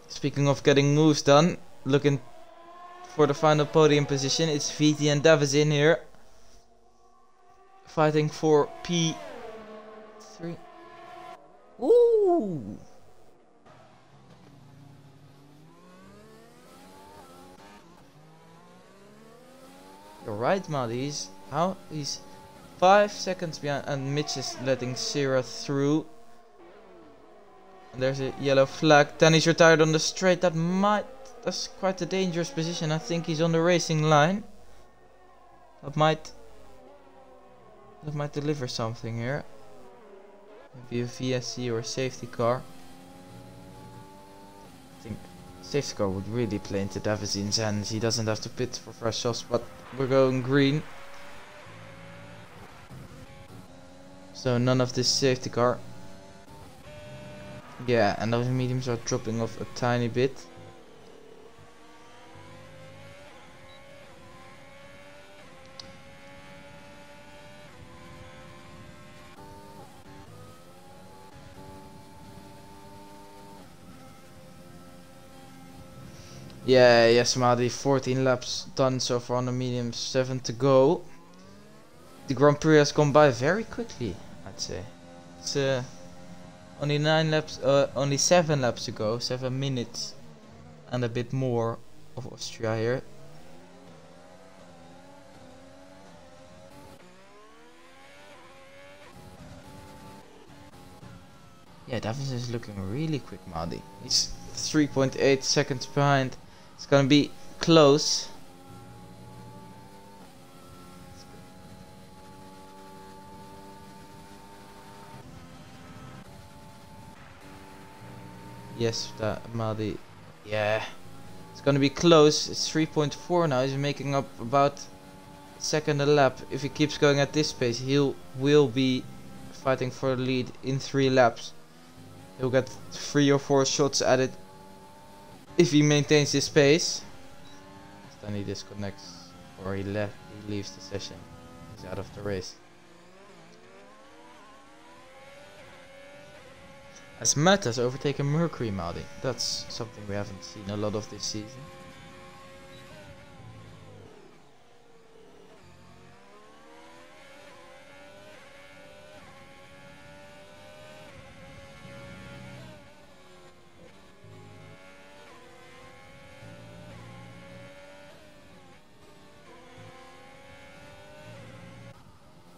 Speaking of getting moves done, looking for the final podium position, it's VT and Davizin here. Fighting for P3. Ooh! You're right, Madi. He's 5 seconds behind, and Mitch is letting Sierra through. And there's a yellow flag. Then he's retired on the straight. That's quite a dangerous position. I think he's on the racing line. That might deliver something here. Maybe a VSC or a safety car. I think safety car would really play into Davizin's hands. He doesn't have to pit for fresh shots, but we're going green. So none of this safety car. Yeah, and those mediums are dropping off a tiny bit. Yeah, yes, Madi, 14 laps done so far on the medium, 7 to go. The Grand Prix has gone by very quickly, I'd say. It's only 9 laps, only 7 laps to go, 7 minutes and a bit more of Austria here. Yeah, Davidson is looking really quick, Madi. He's 3.8 seconds behind. It's gonna be close. Yes, that Madi. Yeah, it's gonna be close. It's 3.4 now. He's making up about a second a lap. If he keeps going at this pace, will be fighting for the lead in 3 laps. He'll get 3 or 4 shots at it if he maintains this pace. Then he disconnects, or he leaves the session. He's out of the race. As Matt has overtaken Mercury, Madi. That's something we haven't seen a lot of this season.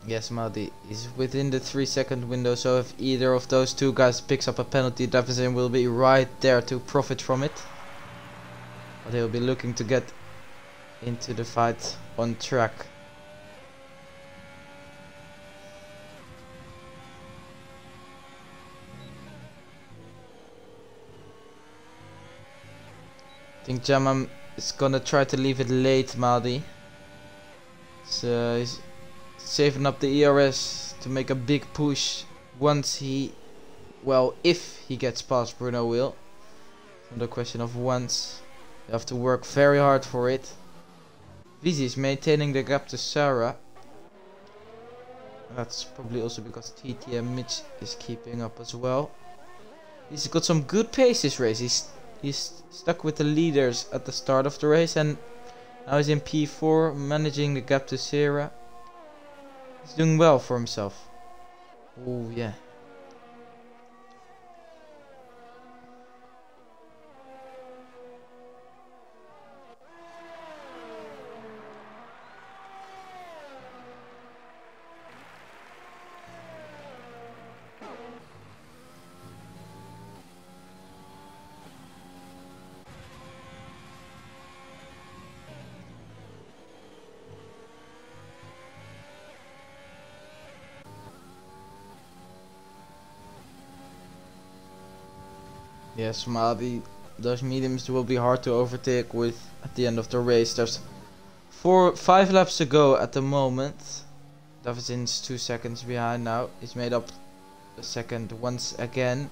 Yes, Madi is within the 3-second window, so if either of those two guys picks up a penalty, Davidson will be right there to profit from it. But he'll be looking to get into the fight on track. I think Jaman is gonna try to leave it late, Madi. So he's saving up the ERS to make a big push once he, well, if he gets past Bruno Will. Not a question of once. You have to work very hard for it. Visi is maintaining the gap to Sarah. That's probably also because TT and Mitch is keeping up as well. He's got some good pace this race. He's stuck with the leaders at the start of the race, and now he's in P4, managing the gap to Sarah. He's doing well for himself. Oh yeah. Yes, Madi, those mediums will be hard to overtake with at the end of the race. There's 5 laps to go at the moment. Davidson's 2 seconds behind now. He's made up a second once again.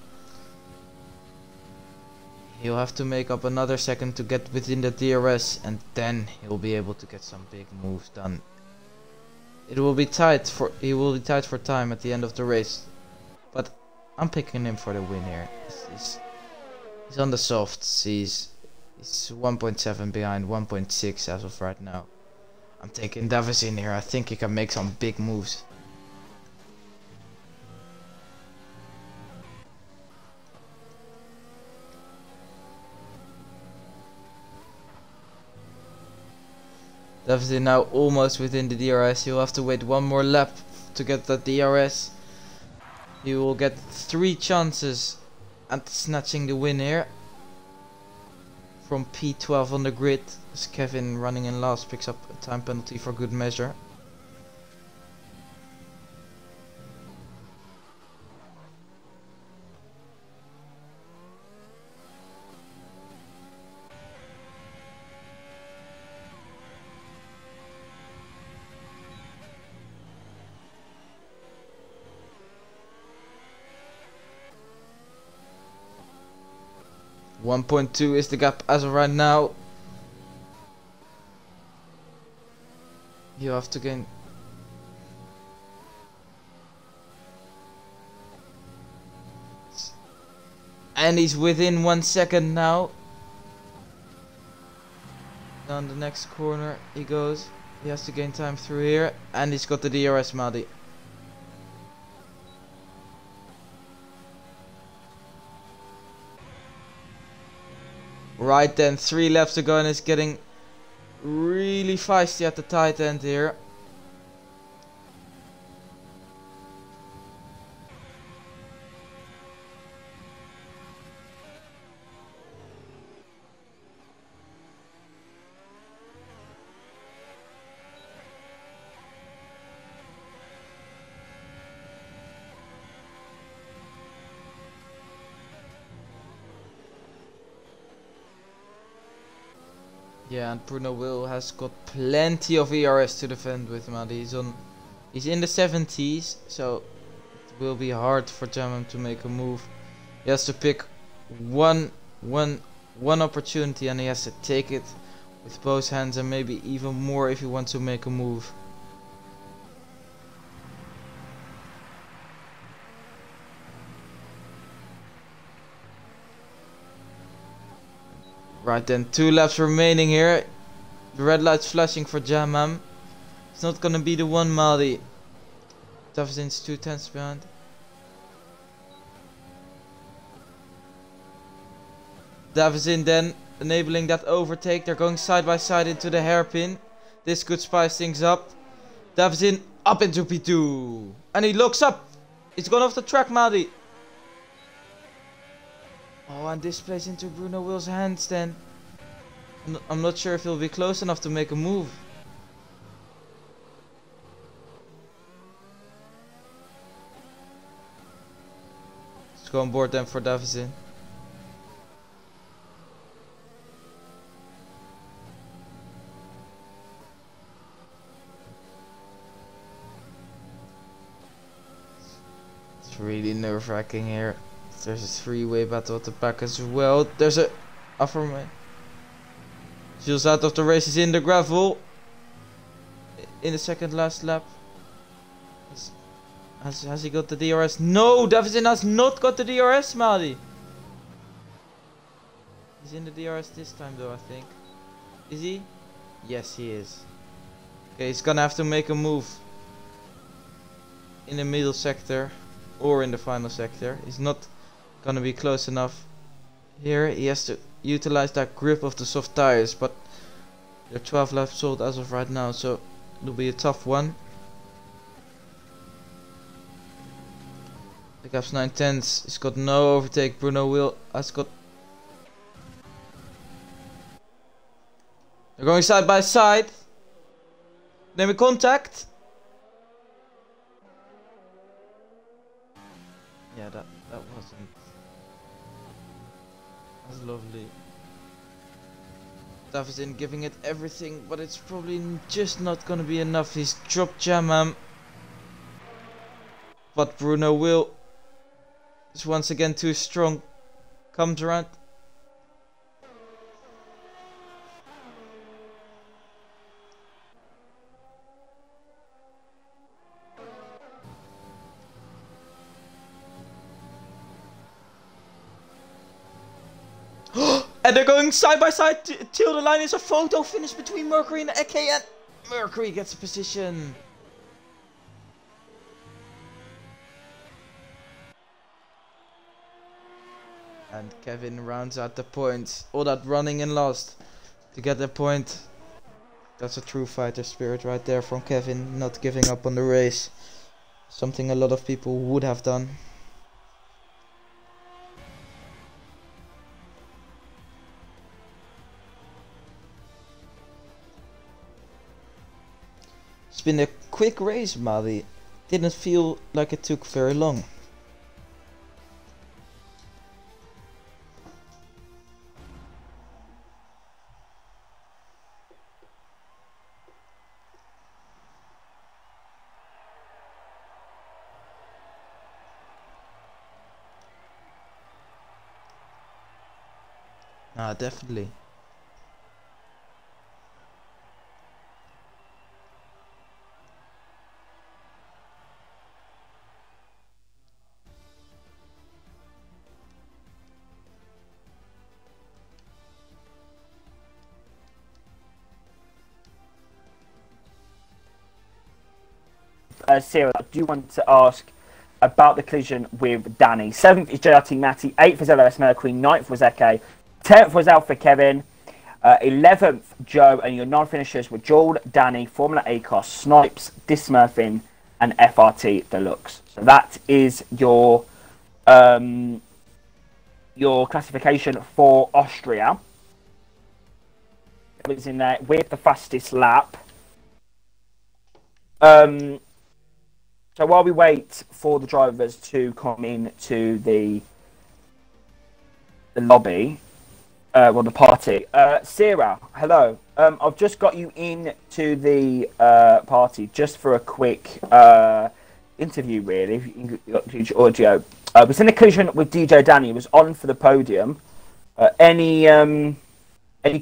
He'll have to make up another second to get within the DRS, and then he'll be able to get some big moves done. He will be tight for time at the end of the race, but I'm picking him for the win here. He's on the softs. He's 1.7 behind, 1.6 as of right now. I'm taking Davis in here. I think he can make some big moves. Davis is now almost within the DRS. He'll have to wait one more lap to get that DRS. He will get 3 chances at snatching the win here from P12 on the grid, as Kevin, running in last, picks up a time penalty for good measure. .2 is the gap as of right now. You have to gain. And he's within 1 second now. on the next corner he goes. He has to gain time through here. And he's got the DRS, Madi. Right then, 3 laps to go and it's getting really feisty at the tight end here. Yeah, and Bruno Will has got plenty of ERS to defend with him. He's in the 70s, so it will be hard for Jamham to make a move. He has to pick one opportunity and he has to take it with both hands and maybe even more if he wants to make a move. Right then, 2 laps remaining here. The red light's flashing for Jamham. It's not gonna be the one, Madi. Davidson's 2 tenths behind. Davison then enabling that overtake. They're going side by side into the hairpin. This could spice things up. Davison up into P2. And he looks up. He's gone off the track, Madi. Oh, and this plays into Bruno Will's hands then. I'm not sure if he'll be close enough to make a move. Let's go on board then for Davison. It's really nerve-wracking here. There's a 3-way battle at the back as well. There's a Afferman. Jules out of the race. He's in the gravel. In the second last lap. Has he got the DRS? No! Davison has not got the DRS, Madi. He's in the DRS this time though, I think. Is he? Yes, he is. Okay, he's gonna have to make a move. In the middle sector. Or in the final sector. He's not gonna be close enough. Here he has to utilize that grip of the soft tires, but they're 12 laps old as of right now, so it'll be a tough one. The gap's 9 tenths. He's got no overtake. Bruno Will has got. They're going side by side. They make contact. Yeah, that wasn't. That's lovely. Davison giving it everything, but it's probably just not gonna be enough. He's dropped Jamham. But Bruno Will is once again too strong. Comes around. And they're going side by side till the line is a photo finish between Mercury and Eke, and Mercury gets a position. And Kevin rounds out the point. All that running and lost to get the point. That's a true fighter spirit right there from Kevin, not giving up on the race. Something a lot of people would have done. It's been a quick race, Madi. Didn't feel like it took very long. Ah, definitely. Cyril, I do want to ask about the collision with Danny. 7th is JRT Matty, 8th is LRS Mercury, 9th was Eke, 10th was Alpha Kevin, 11th Joe, and your non-finishers were Joel, Danny, Formula ACOS, Snipes, Dismurfin, and FRT Deluxe. So that is your classification for Austria. It was in there with the fastest lap. So while we wait for the drivers to come into the lobby, the party, Sarah, hello. I've just got you into the party just for a quick interview, really. If you can use your audio. It was in a collision with DJ Danny. He was on for the podium. Any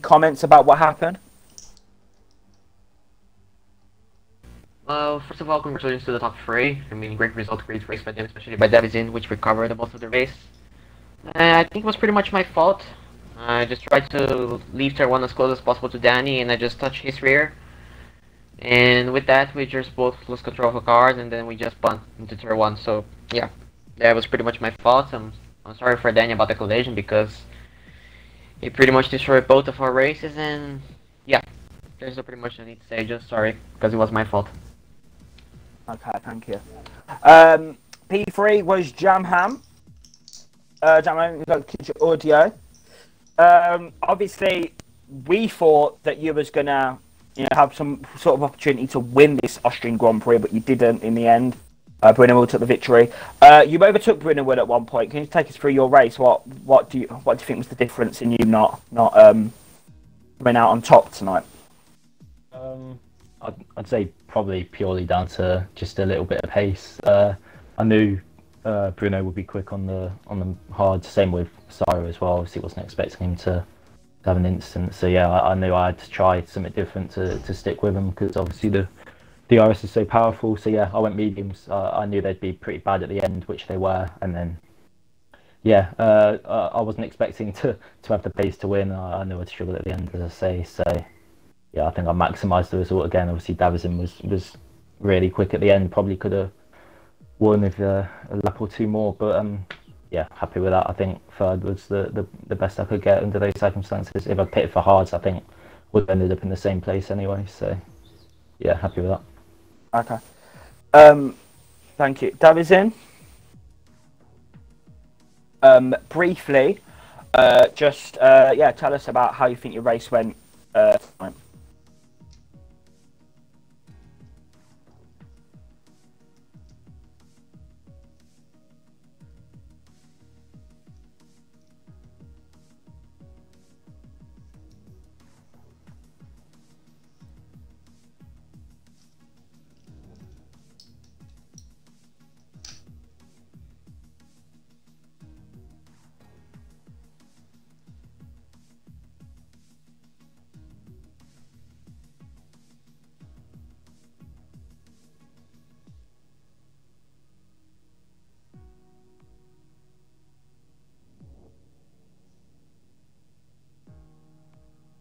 comments about what happened? First of all, congratulations to the top three. I mean, great result, great race by them, especially by Davizin, which recovered the most of the race. I think it was pretty much my fault. I just tried to leave turn 1 as close as possible to Danny, and I just touched his rear. And with that, we just both lost control of the cars, and then we just bumped into turn 1. So, yeah, that was pretty much my fault. I'm sorry for Danny about the collision, because he pretty much destroyed both of our races, and yeah, there's not pretty much I need to say. Just sorry, because it was my fault. Okay, thank you. P3 was Jamham. Jamham, you've got to your audio. Obviously, we thought that you was gonna, have some sort of opportunity to win this Austrian Grand Prix, but you didn't in the end. Brunner took the victory. You overtook Brunner at one point. Can you take us through your race? What do you think was the difference in you not coming out on top tonight? I'd say probably purely down to just a little bit of pace. I knew Bruno would be quick on the hard. Same with Sara as well. Obviously, wasn't expecting him to have an instant. So yeah, I knew I had to try something different to stick with him, because obviously the DRS is so powerful. So yeah, I went mediums. I knew they'd be pretty bad at the end, which they were, and then yeah, I wasn't expecting to have the pace to win. I knew I'd struggle at the end, as I say. So yeah, I think I maximised the result again. Obviously, Davizin was really quick at the end. Probably could have won with a lap or two more, but yeah, happy with that. I think third was the best I could get under those circumstances. If I pitted for hards, I think would have ended up in the same place anyway. So yeah, happy with that. Okay. Thank you, Davizin. Briefly, tell us about how you think your race went tonight.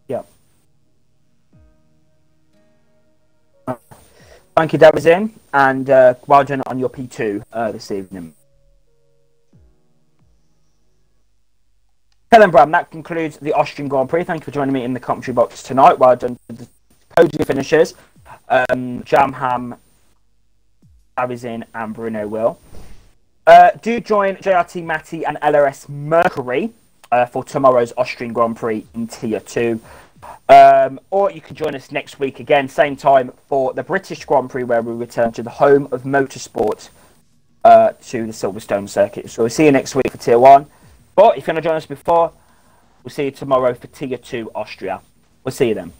Yeah. Thank you, Davizin, and well done on your P2 this evening. Helen Bram, that concludes the Austrian Grand Prix. Thank you for joining me in the commentary box tonight. Well done to the podium finishers. Jamham, Davizin, and Bruno Will. Do join JRT Matty and LRS Mercury for tomorrow's Austrian Grand Prix in Tier 2. Or you can join us next week again, same time, for the British Grand Prix, where we return to the home of motorsport, to the Silverstone circuit. So we'll see you next week for Tier 1. But if you want to join us before, we'll see you tomorrow for Tier 2 Austria. We'll see you then.